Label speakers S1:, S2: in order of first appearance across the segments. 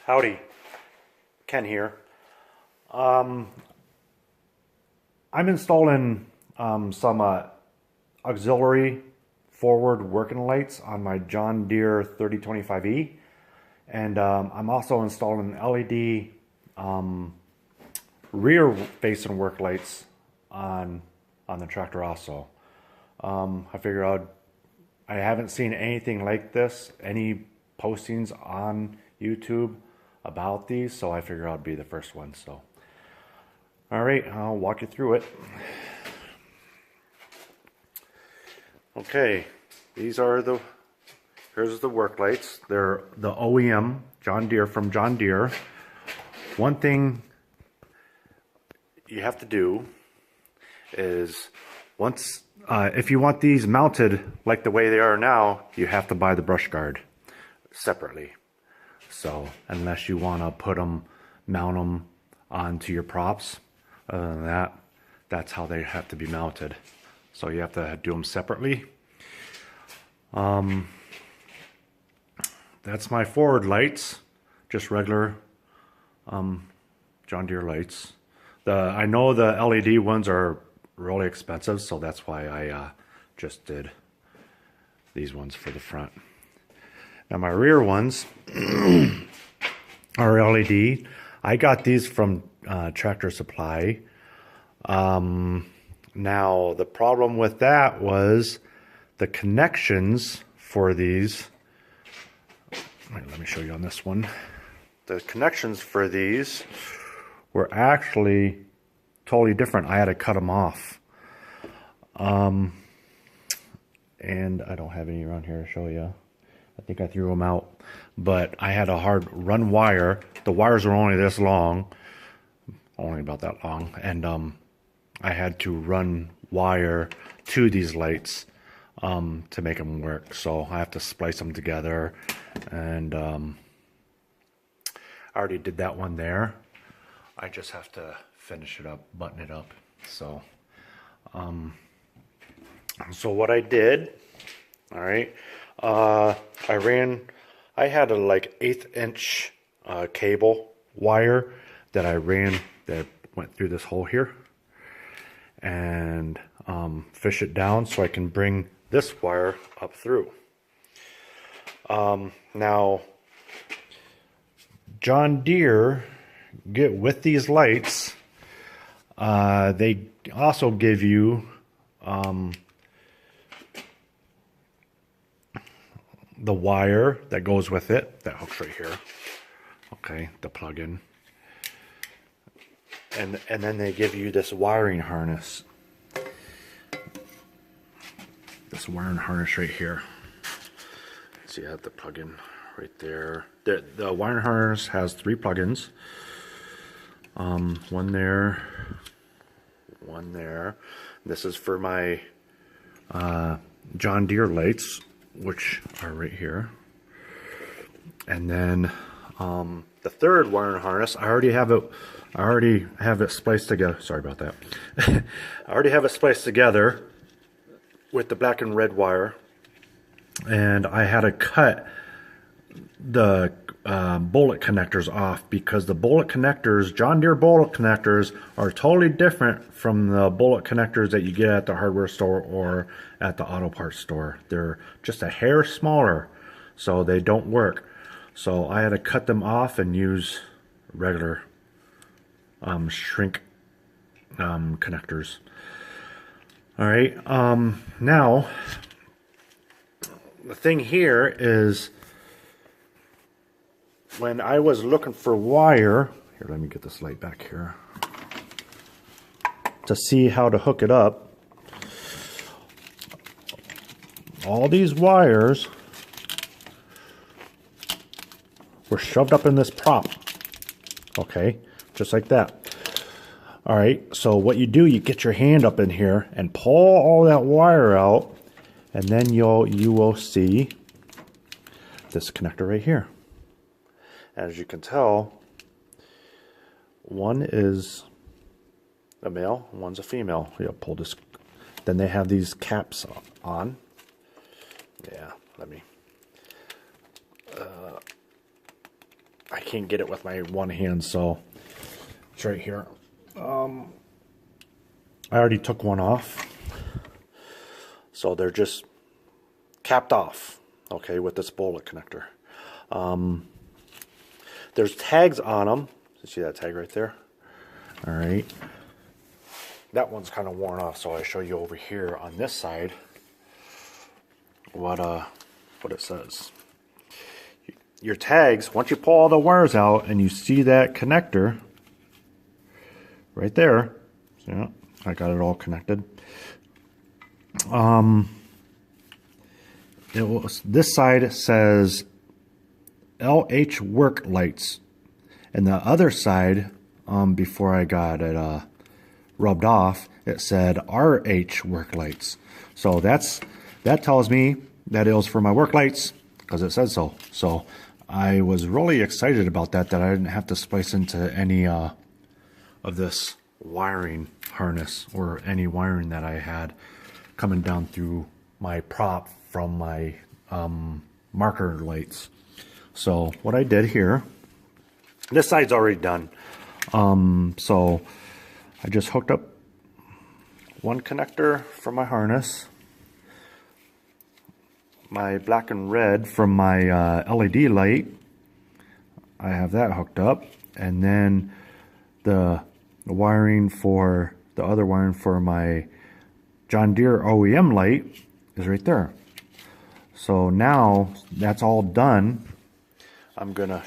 S1: Howdy, Ken here. I'm installing some auxiliary forward working lights on my John Deere 3025E, and I'm also installing LED rear facing work lights on the tractor also. I figured I haven't seen anything like this, any postings on YouTube about these, so I figured I'd be the first one. So all right, I'll walk you through it. Okay, here's the work lights. They're the OEM John Deere from John Deere. One thing you have to do is if you want these mounted like the way they are now, you have to buy the brush guard separately. So unless you want to mount them onto your props, other than that, that's how they have to be mounted. So you have to do them separately. That's my forward lights, just regular John Deere lights. I know the LED ones are really expensive, so that's why I just did these ones for the front. Now my rear ones are LED. I got these from Tractor Supply. Now the problem with that was the connections for these. Let me show you on this one. The connections for these were actually totally different. I had to cut them off. And I don't have any around here to show you. I think I threw them out, but I had a hard run wire. The wires were only this long, only about that long, and I had to run wire to these lights to make them work. So I have to splice them together, and I already did that one there. I just have to finish it up, button it up. So so what I did, all right, I had a like 1/8 inch cable wire that I ran that went through this hole here, and fish it down so I can bring this wire up through. Now John Deere, with these lights, they also give you the wire that goes with it, that hooks right here, okay, the plug-in, and then they give you this wiring harness, right here. So you have the plug-in right there. The wiring harness has 3 plug-ins, one there, one there. This is for my John Deere lights, which are right here. And then the third wiring harness, I already have it spliced together. Sorry about that. I already have it spliced together with the black and red wire, and I had to cut the bullet connectors off, because the bullet connectors, John Deere bullet connectors, are totally different from the bullet connectors that you get at the hardware store or at the auto parts store. They're just a hair smaller, so they don't work. So I had to cut them off and use regular shrink connectors. All right, now the thing here is, when I was looking for wire, here, let me get this light back here, to see how to hook it up, all these wires were shoved up in this prop, okay, just like that. All right, so what you do, you get your hand up in here and pull all that wire out, and then you will see this connector right here. As you can tell, one is a male, one's a female. You pull this, then they have these caps on. Yeah, let me. I can't get it with my one hand, so it's right here. I already took one off, so they're just capped off, okay, with this bullet connector. There's tags on them. You see that tag right there? All right. That one's kind of worn off, so I show you over here on this side what it says. Your tags, once you pull all the wires out and you see that connector right there, yeah, I got it all connected. This side says LH work lights, and the other side, before I got it rubbed off, it said RH work lights. So that tells me that it was for my work lights because it says so. So I was really excited about that I didn't have to splice into any of this wiring harness or any wiring that I had coming down through my prop from my marker lights. So what I did here, this side's already done. So I just hooked up one connector for my harness, my black and red from my LED light, I have that hooked up, and then the wiring for the other wiring for my John Deere OEM light is right there. So now that's all done. I'm gonna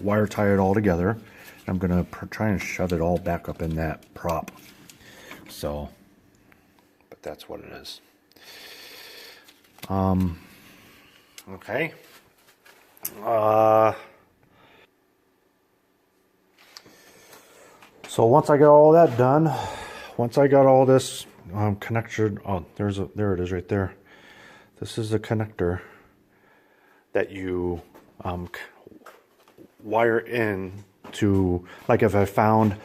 S1: wire tie it all together. I'm gonna try and shove it all back up in that prop. So, but that's what it is. Okay. So once I got all that done, once I got all this connected, oh, there it is right there. This is the connector that you wire in to, like if the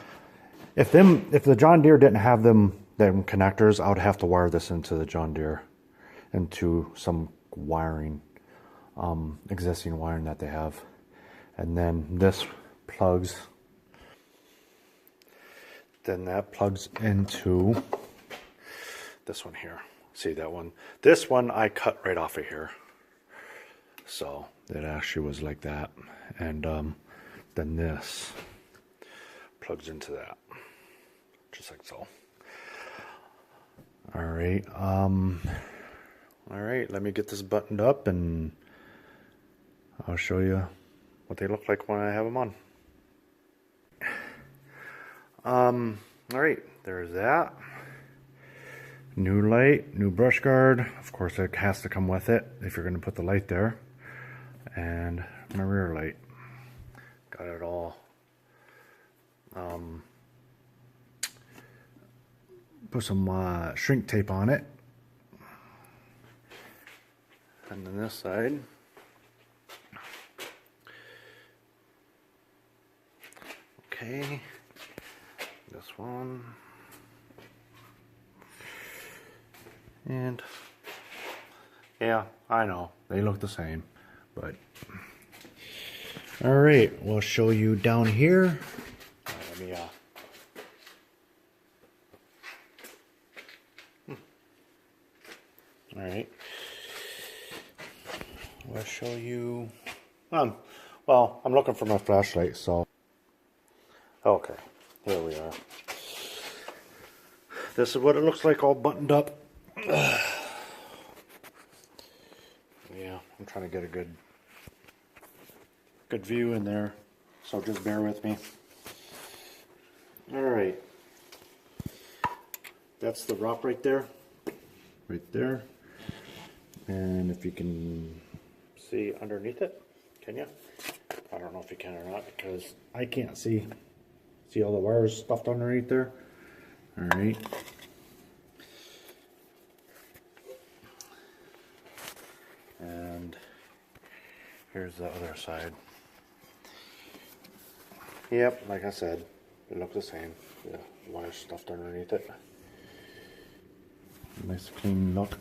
S1: John Deere didn't have them connectors, I would have to wire this into the John Deere, into some wiring, existing wiring that they have. And then this plugs, then that plugs into this one here. See that one? This one I cut right off of here. So it actually was like that. And then this plugs into that, just like so. All right. All right, let me get this buttoned up and I'll show you what they look like when I have them on. All right, there's that. New light, new brush guard. Of course, it has to come with it if you're going to put the light there. And my rear light. Got it all. Put some shrink tape on it. And then this side. Okay. This one. And yeah, I know they look the same, but all right, we'll show you down here. Let me all right, we'll show you. Well, I'm looking for my flashlight, so okay, here we are. This is what it looks like all buttoned up. Yeah, I'm trying to get a good view in there, so just bear with me. All right, that's the ROP right there, and if you can see underneath it, can you? I don't know if you can or not because I can't see all the wires stuffed underneath there. All right. And here's the other side. Yep, like I said, it looks the same. The wire stuffed underneath it. Nice clean look.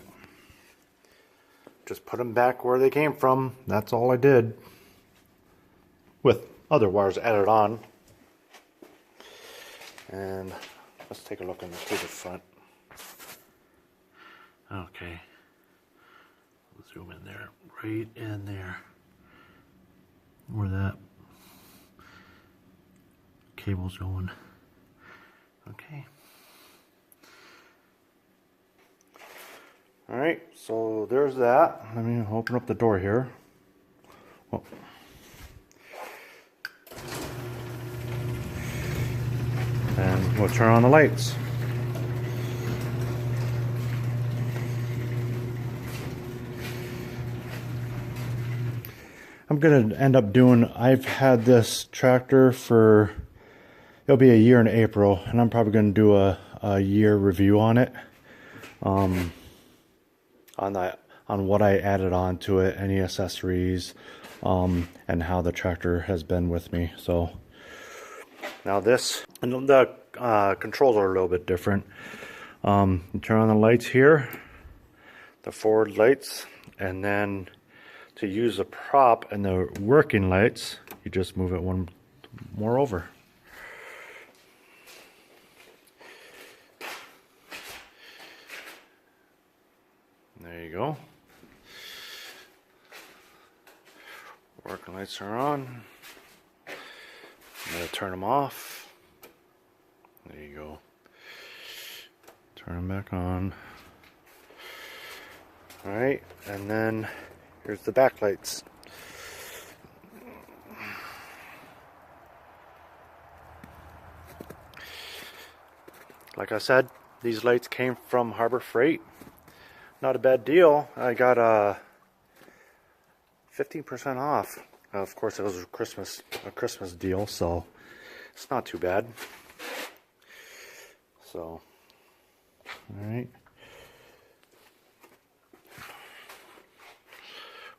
S1: Just put them back where they came from. That's all I did. with other wires added on. And let's take a look into the front. Okay, zoom in there, right in there, where that cable's going. Okay. All right, so there's that. Let me open up the door here. Oh. And we'll turn on the lights. I'm gonna end up doing, I've had this tractor for, it'll be a year in April, and I'm probably gonna do a year review on it. On what I added on to it, any accessories, and how the tractor has been with me. So now this, and the controls are a little bit different. You turn on the lights here, the forward lights, and then to use the prop and the working lights, you just move it one more over. There you go. Working lights are on. I'm going to turn them off. There you go. Turn them back on. Alright, and then here's the back lights. Like I said, these lights came from Harbor Freight. Not a bad deal. I got 15% off. Of course, it was a Christmas deal, so it's not too bad. So, all right.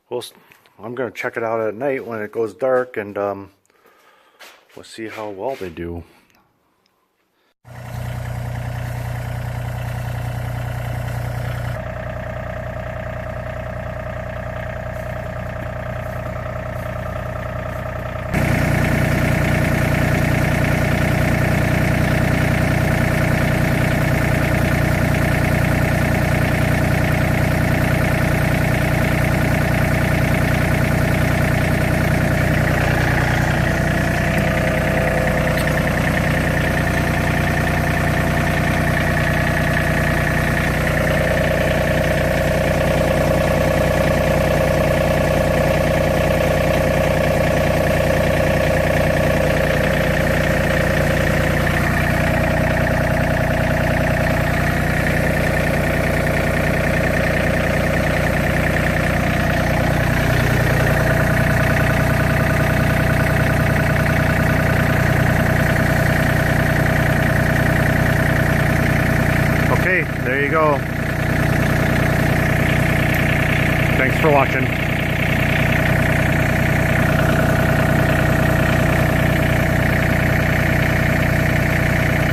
S1: Well, I'm gonna check it out at night when it goes dark, and we'll see how well they do. There you go. Thanks for watching.